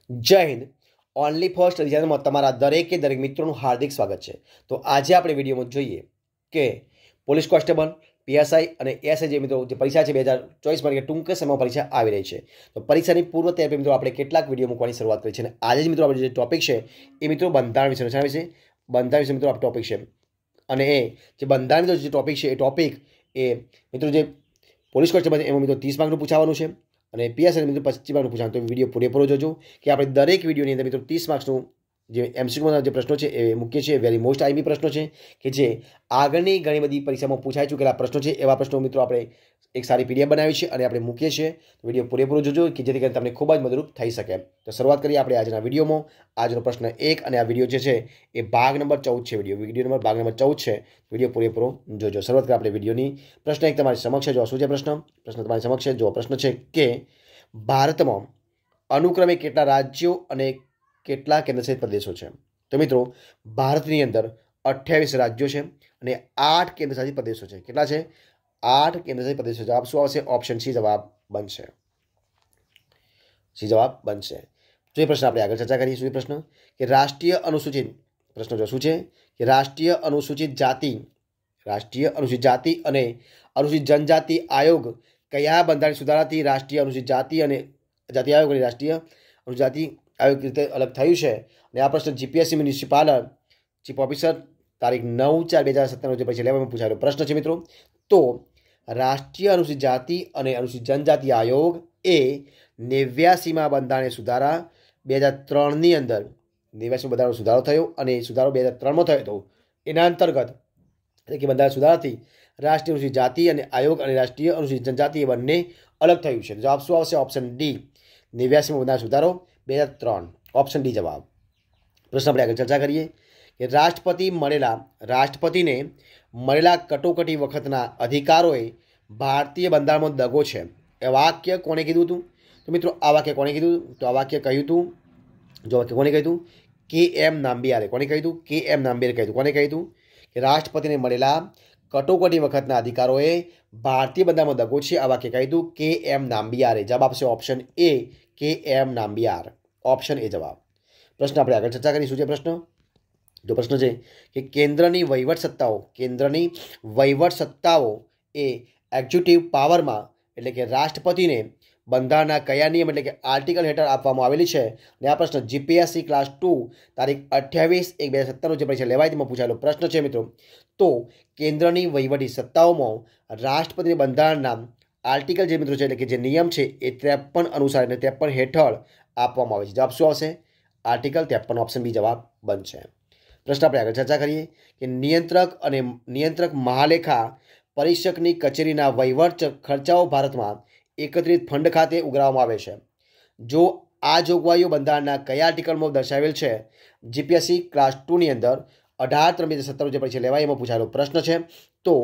જય Hind. Only for study ચેનલમાં તમારા દરેકે દરેક મિત્રોનું હાર્દિક સ્વાગત છે. તો આજે આપણે વિડીયોમાં જોઈએ કે પોલીસ કોન્સ્ટેબલ, પીએસઆઈ અને એસઆઈ જે મિત્રો જે પરીક્ષા છે 2024 માટે ટૂંક સમયમાં પરીક્ષા આવી રહી છે. તો પરીક્ષાની પૂર્વ તૈયારી મિત્રો આપણે કેટલાક વિડીયો મૂકવાની શરૂઆત કરી છે અને આજે જ મિત્રો આપણે જે ટોપિક છે એ મિત્રો બંધારણ વિશે છે. બંધારણ વિશે મિત્રો આપણો ટોપિક છે અને એ જે બંધારણનો જે ટોપિક છે એ મિત્રો જે પોલીસ કોન્સ્ટેબલ એમાં મિત્રો 30 માર્કનું પૂછાવાનું છે અને પીએસઆઈ મિત્રો 25 માર્કનું પૂછાવાનું. તો વિડીયો પૂરેપૂરો જોજો કે આપણે દરેક વિડીયોની અંદર મિત્રો 30 માર્ક્સનું જે એમસીક્યુના જે પ્રશ્નો છે એ મૂકીએ છીએ. વેરી મોસ્ટ આઈએમપી પ્રશ્નો છે કે જે આગળની ઘણી બધી પરીક્ષામાં પૂછાઈ ચૂકેલા પ્રશ્નો છે. એવા પ્રશ્નો મિત્રો આપણે એક સારી પીડીએફ બનાવી છે અને આપણે મૂકીએ છીએ. વિડીયો પૂરેપૂરો જોજો કે જેથી કરીને તમને ખૂબ જ મદદરૂપ થઈ શકે. તો શરૂઆત કરીએ આપણે આજના વિડીયોમાં. આજનો પ્રશ્ન 1 અને આ વિડીયો જે છે એ ભાગ નંબર 14 છે. વિડીયો નંબર ભાગ નંબર 14 છે. વિડીયો પૂરેપૂરો જોજો. શરૂઆત કરીએ આપણે વિડીયોની. પ્રશ્ન 1 તમારી સમક્ષ છે. જો શું છે પ્રશ્ન તમારી સમક્ષ છે. જો પ્રશ્ન છે કે ભારતમાં અનુક્રમે કેટલા રાજ્યો અને કેટલા કેન્દ્રશાસિત પ્રદેશો છે? તો મિત્રો ભારતની અંદર 28 રાજ્યો છે અને 8 કેન્દ્રશાસિત પ્રદેશો છે. કેટલા છે? 8 કેન્દ્રશાસિત પ્રદેશો. જવાબ શું આવશે? ઓપ્શન સી જવાબ બનશે. સી જવાબ બનશે. જો એ પ્રશ્ન આપણે આગળ ચર્ચા કરીએ. શું પ્રશ્ન કે રાષ્ટ્રીય અનુસૂચિત પ્રશ્ન જો શું છે કે રાષ્ટ્રીય અનુસૂચિત જાતિ અને અનુસૂચિત જનજાતિ આયોગ કયા બંધારણ સુધારાથી રાષ્ટ્રીય અનુસૂચિત જાતિ અને જાતિ આયોગ અને રાષ્ટ્રીય અનુસૂચિત જાતિ આયોગ રીતે અલગ થયું છે? અને આ પ્રશ્ન જીપીએસસી મ્યુનિસિપલ ચીફ ઓફિસર તારીખ 9/4/2017 જે પરીક્ષા લેવામાં પૂછાયેલો પ્રશ્ન છે મિત્રો. તો રાષ્ટ્રીય અનુસૂચિત જાતિ અને અનુસૂચિત જનજાતિ આયોગ એ 89માં બંધારણીય સુધારા 2003ની અંદર 89માં બંધારણનો સુધારો થયો અને સુધારો 2003માં થયો હતો. એના અંતર્ગત એટલે કે બંધારણ સુધારાથી રાષ્ટ્રીય અનુસૂચિત જાતિ અને આયોગ અને રાષ્ટ્રીય અનુસૂચિત જનજાતિ એ બંને અલગ થયું છે. જવાબ શું આવશે? ઓપ્શન ડી 89માં બંધારણ સુધારો 2003. ઓપ્શન ડી જવાબ. પ્રશ્ન આપણે આગળ ચર્ચા કરીએ કે રાષ્ટ્રપતિને મળેલા કટોકટી વખતના અધિકારોએ ભારતીય બંધારણમાં દગો છે. એ વાક્ય કોણે કીધું હતું? તો મિત્રો આ વાક્ય કોણે કીધું? તો આ વાક્ય કહ્યું હતું જો વાક્ય કોણે કહ્યું હતું? કે.એમ. નામ્બિયારે. કોણે કહ્યું હતું? કે.એમ. નામ્બિયારે કહ્યું. કોણે કહ્યું હતું કે રાષ્ટ્રપતિને મળેલા કટોકટી વખતના અધિકારોએ ભારતીય બંધારણમાં દગો છે? આ વાક્ય કહ્યું હતું કે.એમ. નામ્બિયારે. જવાબ આપશે ઓપ્શન એ કે.એમ. નામ્બિયાર. ઓપ્શન એ જવાબ. પ્રશ્ન આપણે આગળ ચર્ચા કરીશું. જે પ્રશ્ન છે કે કેન્દ્રની વહીવટ સત્તાઓ એ એક્ઝિક્યુટિવ પાવરમાં એટલે કે રાષ્ટ્રપતિને બંધારણના કયા નિયમ એટલે કે આર્ટિકલ હેઠળ આપવામાં આવેલી છે? અને આ પ્રશ્ન જીપીએસસી ક્લાસ 2 તારીખ 28/1/2017 જે પરીક્ષા લેવાય તેમાં પૂછાયેલો પ્રશ્ન છે મિત્રો. તો કેન્દ્રની વહીવટી સત્તાઓમાં રાષ્ટ્રપતિને બંધારણના આર્ટિકલ જે મિત્રો છે એટલે કે જે નિયમ છે એ 53 અનુસાર એટલે 53 હેઠળ આપવામાં આવે છે. જવાબ શું આવશે? આર્ટિકલ 53. ઓપ્શન બી જવાબ બનશે. પ્રશ્ન આપણે આગળ ચર્ચા કરીએ કે નિયંત્રક મહાલેખા પરીક્ષકની કચેરીના વહીવટ ખર્ચાઓ ભારતમાં એકત્રિત ફંડ ખાતે ઉઘરાવવામાં આવે છે. જો આ જોગવાઈઓ બંધારણના કયા આર્ટિકલમાં દર્શાવેલ છે? જીપીએસસી ક્લાસ 2ની અંદર 18/3/2017 જે પરીક્ષા લેવાય એમાં પૂછાયેલો પ્રશ્ન છે. તો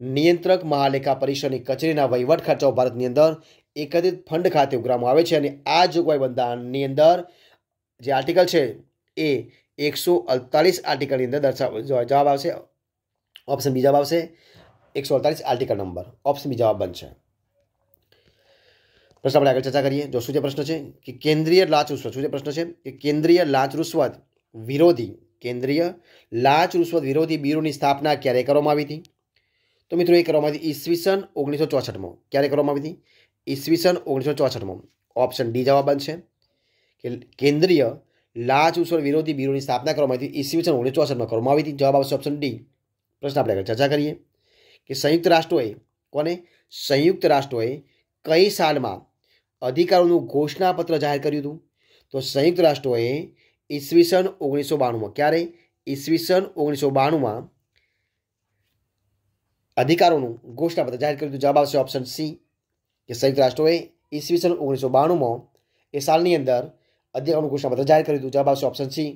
નિયંત્રક મહાલેખા પરીક્ષકની કચેરીના વહીવટ ખર્ચાઓ ભારતની અંદર એકત્રિત ફંડ ખાતે ઉઘરાવવામાં આવે છે અને આ જોગવાઈ બંધારણની અંદર જે આર્ટિકલ છે એ 148 આર્ટિકલની અંદર જવાબ આવશે ઓપ્શન બી જવાબ આવશે 148 આર્ટિકલ નંબર. ઓપ્શન બી જવાબ બનશે. પ્રશ્ન આપણે આગળ ચર્ચા કરીએ. જો શું જે પ્રશ્ન છે કે કેન્દ્રીય લાંચ રૂશ્વત. શું જે પ્રશ્ન છે કે કેન્દ્રીય લાંચ રૂશ્વત વિરોધી બ્યુરોની સ્થાપના ક્યારે કરવામાં આવી હતી? તો મિત્રો એ કરવામાં આવી હતી ઈસવીસન 1964માં. ક્યારે કરવામાં આવી હતી? ઈસવીસન 1964માં. ઓપ્શન ડી જવાબ બનશે કે કેન્દ્રીય લાંચ રૂશ્વત વિરોધી બ્યુરોની સ્થાપના કરવામાં આવી હતી ઈસવીસન 1964માં કરવામાં આવી હતી. જવાબ આવશે ઓપ્શન ડી. પ્રશ્ન આપણે આગળ ચર્ચા કરીએ કે સંયુક્ત રાષ્ટ્રોએ કઈ સાલમાં અધિકારોનું ઘોષણાપત્ર જાહેર કર્યું હતું? તો સંયુક્ત રાષ્ટ્રોએ ઈસવીસન 1992માં. ક્યારે? ઈસવીસન 1992માં અધિકારોનું ઘોષણાપત્ર જાહેર કર્યું હતું. જવાબ આવશે ઓપ્શન સી કે સંયુક્ત રાષ્ટ્રોએ ઈસવીસન 1992માં એ સાલની અંદર અધિકારોનું ઘોષણાપત્ર જાહેર કર્યું હતું. જવાબ આવશે ઓપ્શન સી.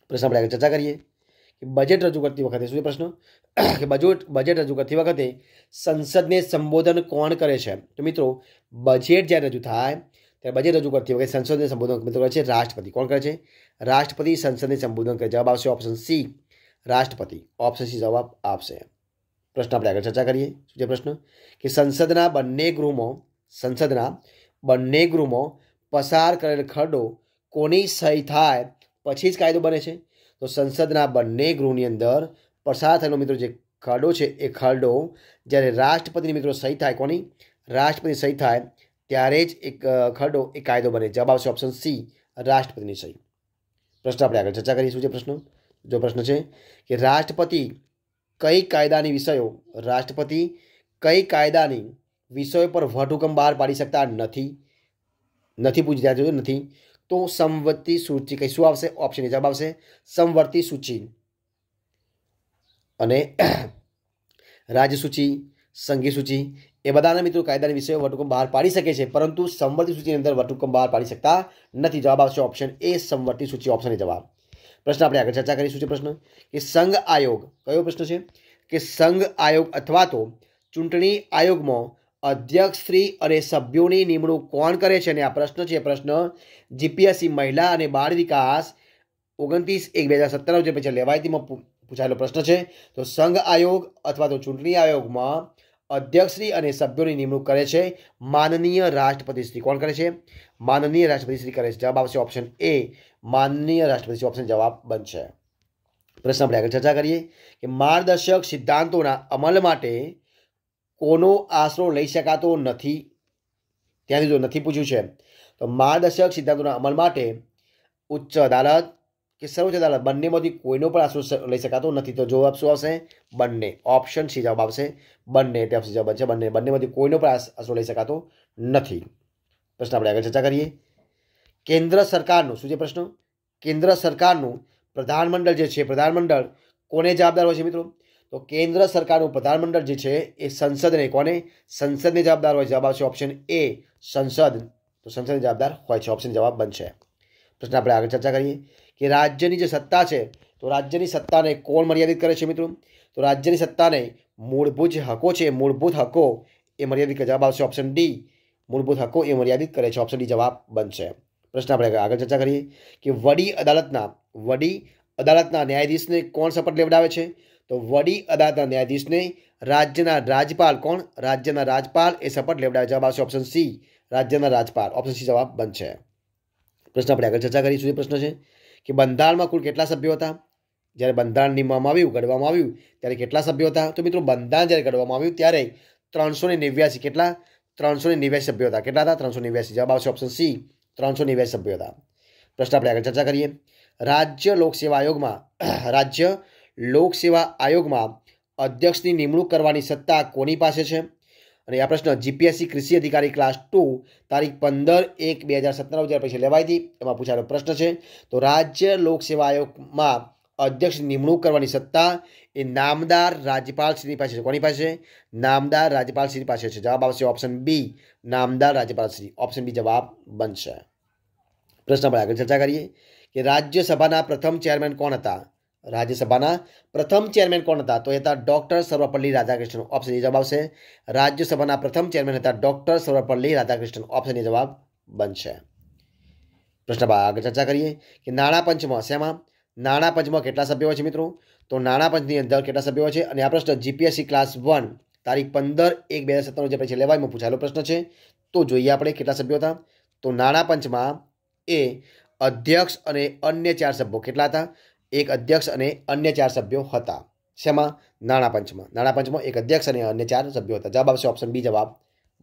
પ્રશ્ન આપણે આગળ ચર્ચા કરીએ કે બજેટ રજૂ કરતી વખતે શું પ્રશ્ન કે બજેટ રજૂ કરતી વખતે સંસદને સંબોધન કોણ કરે છે? તો મિત્રો બજેટ જ્યારે રજૂ થાય ત્યારે બજેટ રજૂ કરતી વખતે સંસદને સંબોધન મિત્રો કરે છે રાષ્ટ્રપતિ. કોણ કરે છે? રાષ્ટ્રપતિ સંસદને સંબોધન કરે. જવાબ આવશે ઓપ્શન સી રાષ્ટ્રપતિ. ઓપ્શન સી જવાબ આપશે. પ્રશ્ન આપણે આગળ ચર્ચા કરીએ. શું છે પ્રશ્ન કે સંસદના બંને ગૃહમાં પસાર કરેલ ખરડો કોની સહી થાય પછી જ કાયદો બને છે? તો સંસદના બંને ગૃહની અંદર પસાર થયેલો મિત્રો જે ખરડો છે એ ખરડો જ્યારે રાષ્ટ્રપતિની મિત્રો સહી થાય, કોની? રાષ્ટ્રપતિ સહી થાય ત્યારે જ એક ખરડો એ કાયદો બને. જવાબ આવશે ઓપ્શન સી, રાષ્ટ્રપતિની સહી. પ્રશ્ન આપણે આગળ ચર્ચા કરીશું. જે પ્રશ્ન છે કે રાષ્ટ્રપતિ કઈ કાયદાની વિષયો પર વટહુકમ બહાર પાડી શકતા નથી પૂછી ત્યાં જોયું નથી. તો સમવર્તી સૂચિ કઈ શું આવશે? ઓપ્શન એ જવાબ આવશે સમવર્તી સૂચિ. અને રાજ્ય સૂચિ, સંઘી સૂચિ એ બધાના મિત્રો કાયદાના વિષયો વટહુકમ બહાર પાડી શકે છે, પરંતુ સમવર્તી સૂચિની અંદર વટહુકમ બહાર પાડી શકતા નથી. જવાબ આવશે ઓપ્શન એ સમવર્તી સૂચિ. ઓપ્શન એ જવાબ. પ્રશ્ન આપણે આગળ ચર્ચા કરીશું. જે પ્રશ્ન કે સંઘ આયોગ, કયો પ્રશ્ન છે કે સંઘ આયોગ અથવા તો ચૂંટણી આયોગમાં અધ્યક્ષશ્રી અને સભ્યોની નિમણૂક કોણ કરે છે? અને આ પ્રશ્ન છે, પ્રશ્ન જીપીએસસી મહિલા અને બાળ વિકાસ 29/1/2017 જે પછી લેવાયતીમાં પૂછાયેલો પ્રશ્ન છે. તો સંઘ આયોગ અથવા તો ચૂંટણી આયોગમાં અધ્યક્ષશ્રી અને સભ્યોની નિમણૂક કરે છે માનનીય રાષ્ટ્રપતિશ્રી. કોણ કરે છે? માનનીય રાષ્ટ્રપતિશ્રી કરે છે. જવાબ આવશે ઓપ્શન એ, માનનીય રાષ્ટ્રપતિ. ઓપ્શન જવાબ બનશે. પ્રશ્ન આપણે આગળ ચર્ચા કરીએ કે માર્ગદર્શક સિદ્ધાંતોના અમલ માટે કોનો આશરો લઈ શકાતો નથી? ત્યાંથી જો નથી પૂછ્યું છે તો માર્ગદર્શક સિદ્ધાંતોના અમલ માટે ઉચ્ચ અદાલત કે સર્વોચ્ચ અદાલત બંનેમાંથી કોઈનો પણ આશરો લઈ શકાતો નથી. તો જવાબ શું આવશે? બંને. ઓપ્શન સી જવાબ આવશે બંને. એટલે ઓપ્શન જવાબ છે બંને. બંનેમાંથી કોઈનો પણ આશરો લઈ શકાતો નથી. પ્રશ્ન આપણે આગળ ચર્ચા કરીએ. કેન્દ્ર સરકારનું શું છે પ્રશ્ન? કેન્દ્ર સરકારનું પ્રધાનમંડળ જે છે, પ્રધાનમંડળ કોને જવાબદાર હોય છે મિત્રો? તો કેન્દ્ર સરકારનું પ્રધાનમંડળ જે છે એ સંસદને, કોને? સંસદને જવાબદાર હોય. જવાબ આવશે ઓપ્શન એ, સંસદ. તો સંસદને જવાબદાર હોય છે. ઓપ્શન જવાબ બનશે. પ્રશ્ન આપણે આગળ ચર્ચા કરીએ કે રાજ્યની જે સત્તા છે તો રાજ્યની સત્તાને કોણ મર્યાદિત કરે છે મિત્રો? તો રાજ્યની સત્તાને મૂળભૂત જે હકો છે, મૂળભૂત હકો એ મર્યાદિત કરે. જવાબ આવશે ઓપ્શન ડી, મૂળભૂત હકો એ મર્યાદિત કરે છે. ઓપ્શન ડી જવાબ બનશે. પ્રશ્ન આપણે આગળ ચર્ચા કરીએ કે વડી અદાલતના ન્યાયાધીશને કોણ શપથ લેવડાવે છે? તો વડી અદાલતના ન્યાયાધીશને રાજ્યના રાજ્યપાલ, કોણ? રાજ્યના રાજ્યપાલ એ શપથ લેવડાવે. જવાબ આવશે ઓપ્શન સી, રાજ્યના રાજ્યપાલ. ઓપ્શન સી જવાબ બનશે. પ્રશ્ન આપણે આગળ ચર્ચા કરીશું. એ પ્રશ્ન છે કે બંધારણમાં કુલ કેટલા સભ્યો હતા? જ્યારે બંધારણ નિમવામાં આવ્યું, ઘડવામાં આવ્યું ત્યારે કેટલા સભ્યો હતા? તો મિત્રો બંધારણ જ્યારે ઘડવામાં આવ્યું ત્યારે 389 કેટલા? 389 સભ્યો હતા. કેટલા હતા? 389. જવાબ આવશે ઓપ્શન સી, 389 સભ્યો હતા. પ્રશ્ન આપણે આગળ ચર્ચા કરીએ. રાજ્ય લોકસેવા આયોગમાં અધ્યક્ષની નિમણૂક કરવાની સત્તા કોની પાસે છે? અને આ પ્રશ્ન જીપીએસસી કૃષિ અધિકારી ક્લાસ 2 તારીખ 15/1/2017 પછી લેવાઈ હતી, એમાં પૂછાયેલો પ્રશ્ન છે. તો રાજ્ય લોકસેવા આયોગમાં અધ્યક્ષની નિમણૂક કરવાની સત્તા એ નામદાર રાજ્યપાલશ્રી પાસે છે. કોની પાસે છે? નામદાર રાજ્યપાલશ્રી પાસે છે. જવાબ આવશે ઓપ્શન બી, નામદાર રાજ્યપાલશ્રી. ઓપ્શન બી જવાબ બનશે. પ્રશ્ન આપણે આગળ ચર્ચા કરીએ કે રાજ્યસભાના પ્રથમ ચેરમેન કોણ હતા? રાજ્યસભાના પ્રથમ ચેરમેન કોણ હતા? તો એ હતા doctor Sarvepalli Radhakrishnan. Option A જવાબ આવશે. રાજ્યસભાના પ્રથમ ચેરમેન હતા doctor Sarvepalli Radhakrishnan. Option A જવાબ બનશે. પ્રશ્ન આગળ ચર્ચા કરીએ કે નાણાં પંચમાં શેમાં? નાણાં પંચમાં કેટલા સભ્યો હોય છે મિત્રો? તો નાણાં પંચની અંદર કેટલા સભ્યો હોય છે? અને આ પ્રશ્ન જીપીએસસી ક્લાસ 1 તારીખ 15/1/2017 જે પછી લેવાયમાં પૂછાયેલો પ્રશ્ન છે. તો જોઈએ આપણે કેટલા સભ્યો હતા. તો નાણાં પંચમાં એ અધ્યક્ષ અને અન્ય 4 સભ્યો કેટલા હતા? એક અધ્યક્ષ અને અન્ય 4 સભ્યો હતા. શેમાં? નાણાં પંચમાં એક અધ્યક્ષ અને અન્ય 4 સભ્યો હતા. જવાબ આવશે ઓપ્શન બી જવાબ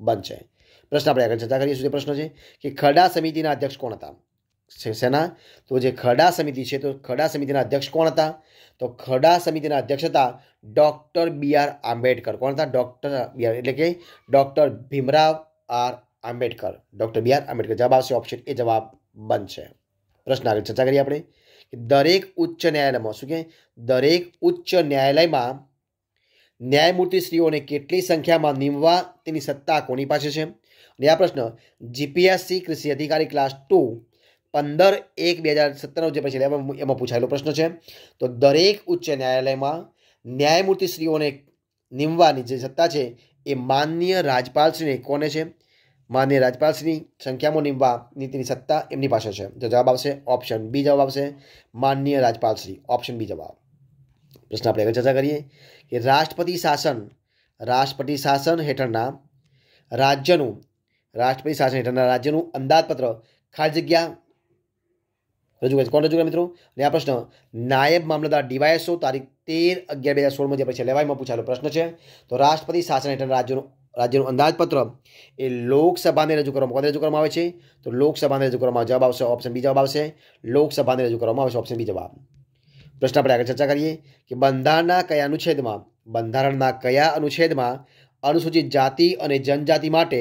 બનશે. પ્રશ્ન આપણે આગળ ચર્ચા કરીશું. જે પ્રશ્ન છે કે ખરડા સમિતિના અધ્યક્ષ કોણ હતા? શેના? તો જે ખરડા સમિતિ છે તો ખરડા સમિતિના અધ્યક્ષ કોણ હતા? તો ખરડા સમિતિના અધ્યક્ષ હતા ડોક્ટર BR આંબેડકર. કોણ હતા? ડોક્ટર BR એટલે કે doctor Bhimrao R Ambedkar. Doctor BR Ambedkar. જવાબ આવશે ઓપ્શન એ જવાબ બનશે. પ્રશ્ન આગળ ચર્ચા કરીએ આપણે. દરેક ઉચ્ચ ન્યાયાલયમાં શું કે દરેક ઉચ્ચ ન્યાયાલયમાં ન્યાયમૂર્તિશ્રીઓને કેટલી સંખ્યામાં નિમવા તેની સત્તા કોની પાસે છે? અને આ પ્રશ્ન જીપીએસસી કૃષિ અધિકારી ક્લાસ 2 15/1/2017 જે પછી એમાં પૂછાયેલો પ્રશ્ન છે. તો દરેક ઉચ્ચ ન્યાયાલયમાં ન્યાયમૂર્તિશ્રીઓને નિમવાની જે સત્તા છે એ માનનીય રાજ્યપાલશ્રીને કોને છે? માનનીય રાજ્યપાલશ્રી સંખ્યામાં નિમવાની તેની સત્તા એમની પાસે છે. તો જવાબ આવશે ઓપ્શન બી જવાબ આવશે, માનનીય રાજ્યપાલશ્રી. ઓપ્શન બી જવાબ. પ્રશ્ન આપણે આગળ ચર્ચા કરીએ કે રાષ્ટ્રપતિ શાસન હેઠળના રાજ્યનું અંદાજપત્ર ખાલી જગ્યા રજૂ કરે છે. કોણ રજૂ કરે મિત્રો? અને આ પ્રશ્ન નાયબ મામલતદાર ડીવાયએસઓ તારીખ 13/11/2016 જે પરીક્ષા લેવાયમાં પૂછાયેલો પ્રશ્ન છે. તો રાષ્ટ્રપતિ શાસન હેઠળ રાજ્યનું અંદાજપત્ર એ લોકસભાને રજૂ કરવામાં આવે છે. તો લોકસભાને રજૂ કરવામાં જવાબ આવશે ઓપ્શન બી જવાબ આવશે. લોકસભાને રજૂ કરવામાં આવશે ઓપ્શન બી જવાબ. પ્રશ્ન આપણે આગળ ચર્ચા કરીએ કે બંધારણના કયા અનુચ્છેદમાં અનુસૂચિત જાતિ અને જનજાતિ માટે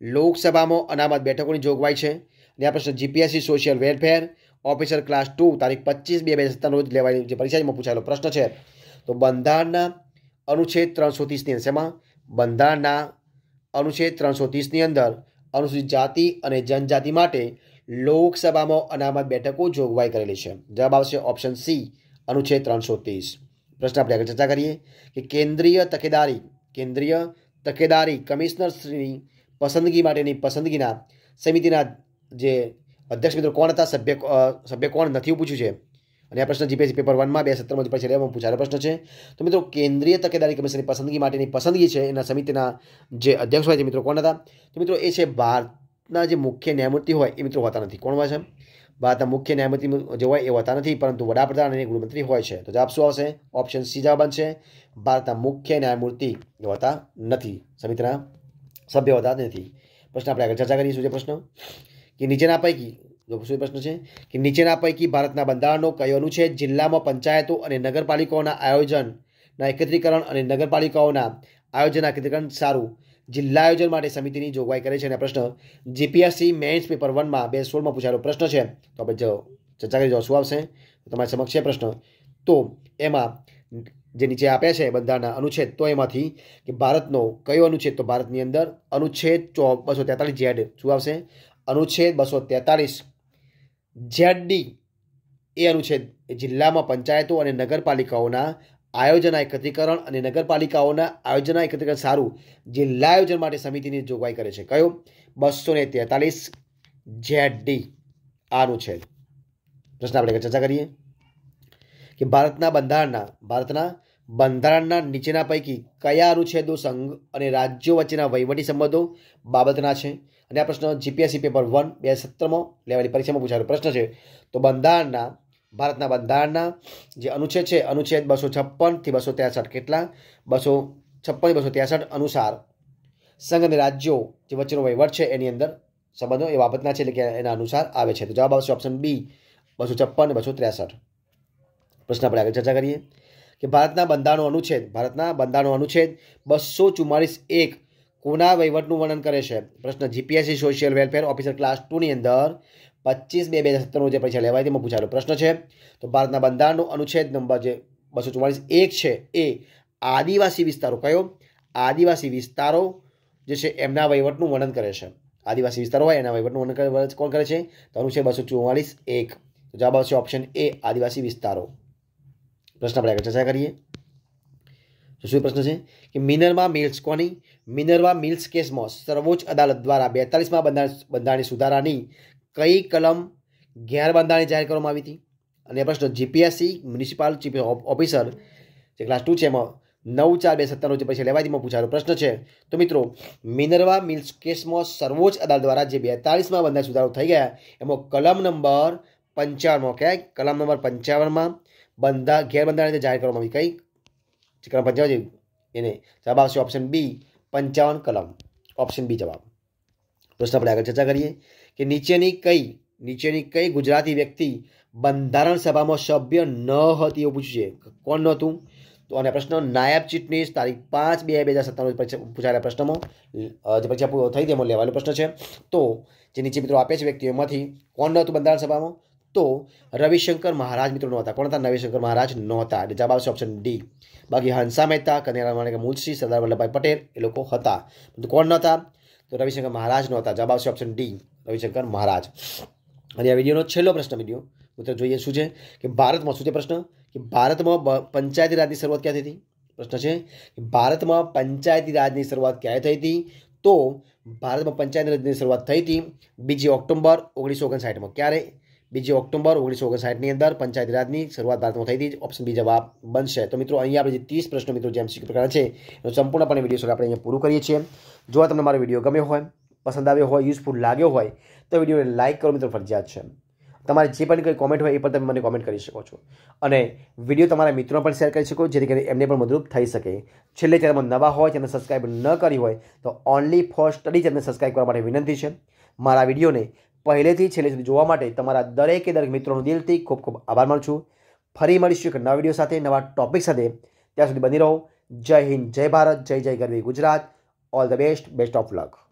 લોકસભામાં અનામત બેઠકોની જોગવાઈ છે. અને આ પ્રશ્ન GPSC social welfare officer class 2 તારીખ 25/2/2017 રોજ લેવાયેલી જે પરીક્ષામાં પૂછાયેલો પ્રશ્ન છે. તો બંધારણના અનુચ્છેદ 330ની અંશમાં બંધારણના અનુચ્છેદ 330ની અંદર અનુસૂચિત જાતિ અને જનજાતિ માટે લોકસભામાં અનામત બેઠકો જોગવાઈ કરેલી છે. જવાબ આવશે ઓપ્શન સી અનુચ્છેદ 330. પ્રશ્ન આપણે આગળ ચર્ચા કરીએ કે કેન્દ્રીય તકેદારી કમિશનરશ્રીની પસંદગી માટેની પસંદગીના સમિતિના જે અધ્યક્ષ મિત્રો કોણ હતા, સભ્ય કોણ નથી પૂછ્યું છે. અને આ પ્રશ્ન જીપીએસસી પેપર 1માં 2017 પરીક્ષા લેવામાં પૂછાયેલો પ્રશ્ન છે. તો મિત્રો કેન્દ્રીય તકેદારી કમિશનની પસંદગી માટેની પસંદગી છે એના સમિતિના જે અધ્યક્ષ હોય છે મિત્રો કોણ હતા? તો મિત્રો એ છે ભારતના જે મુખ્ય ન્યાયમૂર્તિ હોય એ મિત્રો હોતા નથી. કોણ હોય છે? ભારતના મુખ્ય ન્યાયમૂર્તિ જે હોય એ હોતા નથી, પરંતુ વડાપ્રધાન અને ગૃહમંત્રી હોય છે. તો જવાબ શું આવશે? ઓપ્શન સી જવાબ બનશે. ભારતના મુખ્ય ન્યાયમૂર્તિ હોતા નથી, સમિતિના સભ્ય હોતા નથી. પ્રશ્ન આપણે આગળ ચર્ચા કરીશું. જે પ્રશ્ન કે નીચેના પૈકી શું પ્રશ્ન છે કે નીચેના પૈકી ભારતના બંધારણનો કયો અનુચ્છેદ જિલ્લામાં પંચાયતો અને નગરપાલિકાઓના આયોજનના એકત્રીકરણ અને નગરપાલિકાઓના આયોજનના એકત્રીકરણ સારું જિલ્લા આયોજન માટે સમિતિની જોગવાઈ કરે છે? અને પ્રશ્ન જીપીએસસી મેન્સ પેપર 1માં 2016માં પૂછાયેલો પ્રશ્ન છે. તો આપણે ચર્ચા કરી શું આવશે? તમારી સમક્ષ છે પ્રશ્ન. તો એમાં જે નીચે આપ્યા છે બંધારણના અનુચ્છેદ, તો એમાંથી કે ભારતનો કયો અનુચ્છેદ? તો ભારતની અંદર અનુચ્છેદ 243 જેડ શું આવશે? અનુચ્છેદ 243 ZD એ અનુચ્છેદ જિલ્લામાં પંચાયતો અને નગરપાલિકાઓના આયોજન એકત્રીકરણ અને નગરપાલિકાઓના આયોજન એકત્રીકરણ સારું જિલ્લા આયોજન માટે સમિતિની જોગવાઈ કરે છે. કયો? 243 ZD આ અનુચ્છેદ. પ્રશ્ન આપણે ચર્ચા કરીએ કે ભારતના બંધારણના નીચેના પૈકી કયા અનુચ્છેદો સંઘ અને રાજ્યો વચ્ચેના વહીવટી સંબંધો બાબતના છે? અને આ પ્રશ્ન જીપીએસસી પેપર 1 2017માં લેવાયેલી પરીક્ષામાં પૂછાયેલો પ્રશ્ન છે. તો ભારતના બંધારણના જે અનુચ્છેદ છે અનુચ્છેદ 256 થી 263 કેટલા? 256 263 અનુસાર સંઘ અને રાજ્યો જે વચ્ચેનો વહીવટ છે એની અંદર સંબંધો એ બાબતના છે, એટલે કે એના અનુસાર આવે છે. તો જવાબ આવશે ઓપ્શન બી 256 અને 263. પ્રશ્ન આપણે આગળ ચર્ચા કરીએ કે ભારતના બંધારણનો અનુચ્છેદ 244(1) કોના વહીવટનું વર્ણન કરે છે? પ્રશ્ન GPSC social welfare officer class 2 ની અંદર 25/2/2017 જે પરીક્ષા લેવાય તેમાં પૂછાયેલો પ્રશ્ન છે. તો ભારતના બંધારણનો અનુચ્છેદ નંબર જે 244(1) છે એ આદિવાસી વિસ્તારો, કયો? આદિવાસી વિસ્તારો જે છે એમના વહીવટનું વર્ણન કરે છે. આદિવાસી વિસ્તારો હોય એના વહીવટનું વર્ણન કોણ કરે છે? તો અનુચ્છેદ 244(1. તો જવાબ આવશે ઓપ્શન એ આદિવાસી વિસ્તારો. પ્રશ્ન આપણે આગળ ચર્ચા કરીએ. શું પ્રશ્ન છે કે મિનર્વા મિલ્સ કેસમાં સર્વોચ્ચ અદાલત દ્વારા 42મા બંધારણીય સુધારાની કઈ કલમ ગેરબંધારણી જાહેર કરવામાં આવી હતી? અને પ્રશ્ન જીપીએસસી મ્યુનિસિપલ ચીફ ઓફિસર જે ક્લાસ 2 છે એમાં 9/4/2017 જે પરીક્ષા લેવાય તેમાં પૂછાયેલો પ્રશ્ન છે. તો મિત્રો મિનર્વા મિલ્સ કેસમાં સર્વોચ્ચ અદાલત દ્વારા જે 42મા બંધારણ સુધારો થઈ ગયા એમાં કલમ નંબર 55માં કલમ નંબર 55માં ગેરબંધારણીય જાહેર કરવામાં આવી. કઈ કલમ 55 એને જવાબ આવશે ઓપ્શન બી 55 કલમ. ઓપ્શન બી જવાબ. પ્રશ્ન આપણે આગળ ચર્ચા કરીએ કે નીચેની કઈ ગુજરાતી વ્યક્તિ બંધારણ સભામાં સભ્ય ન હતી એવું પૂછ્યું છે? કોણ નહોતું? તો અને પ્રશ્ન નાયબ ચીટનીસ તારીખ 5/2/2017 પૂછાયેલા પ્રશ્નમાં જે પરીક્ષા થઈ તેમાં લેવાયેલો પ્રશ્ન છે. તો જે નીચે મિત્રો આપે છે વ્યક્તિઓમાંથી કોણ નહોતું બંધારણ સભામાં? તો રવિશંકર મહારાજ મિત્રો નહોતા. કોણ હતા? રવિશંકર મહારાજ નહોતા. એટલે જવાબ આવશે ઓપ્શન ડી. બાકી હંસા મહેતા, કનૈયાલાલ માણેક મુનશી, સરદાર વલ્લભભાઈ પટેલ એ લોકો હતા. તો કોણ નહોતા? તો રવિશંકર મહારાજ નહોતા. જવાબ આવશે ઓપ્શન ડી રવિશંકર મહારાજ. અને આ વિડીયોનો છેલ્લો પ્રશ્ન મિત્રો જોઈએ શું છે કે ભારતમાં શું છે પ્રશ્ન કે ભારતમાં પંચાયતી રાજની શરૂઆત ક્યાંથી થઈ? પ્રશ્ન છે કે ભારતમાં પંચાયતી રાજની શરૂઆત ક્યારે થઈ હતી? તો ભારતમાં પંચાયતી રાજની શરૂઆત થઈ હતી 2 ઓક્ટોબર 1959માં. ક્યારે? 2 ઓક્ટોબર 1959ની અંદર પંચાયતી રાજની શરૂઆત ભારતમાં થઈ હતી. ઓપ્શન બી જવાબ બનશે. તો મિત્રો અહીંયા આપણે જે 30 પ્રશ્નો મિત્રો જે MCQ પ્રકાર છે એનો સંપૂર્ણપણે વિડીયો સાથે આપણે અહીંયા પૂરું કરીએ છીએ. જો તમને મારો વિડીયો ગમ્યો હોય, પસંદ આવ્યો હોય, યુઝફુલ લાગ્યો હોય તો વિડીયોને લાઇક કરો મિત્રો ફરજિયાત છે. તમારે જે પણ કોઈ કોમેન્ટ હોય એ પણ તમે મને કોમેન્ટ કરી શકો છો અને વિડીયો તમારા મિત્રો પણ શેર કરી શકો જેથી કરીને એમને પણ મદદરૂપ થઈ શકે. છેલ્લે ચેનલમાં નવા હોય ચેનલ સબસ્ક્રાઈબ ન કરી હોય તો only for study channel subscribe કરવા માટે વિનંતી છે. મારા વિડીયોને પહેલેથી છેલ્લે સુધી જોવા માટે તમારા દરેક મિત્રોનો દિલથી ખૂબ ખૂબ આભાર માનું છું. ફરી મળીશું એક નવા વિડીયો સાથે, નવા ટોપિક સાથે. ત્યાં સુધી બની રહો. જય હિન્દ, જય ભારત, જય જય ગરવી Gujarat. All the best, best of luck.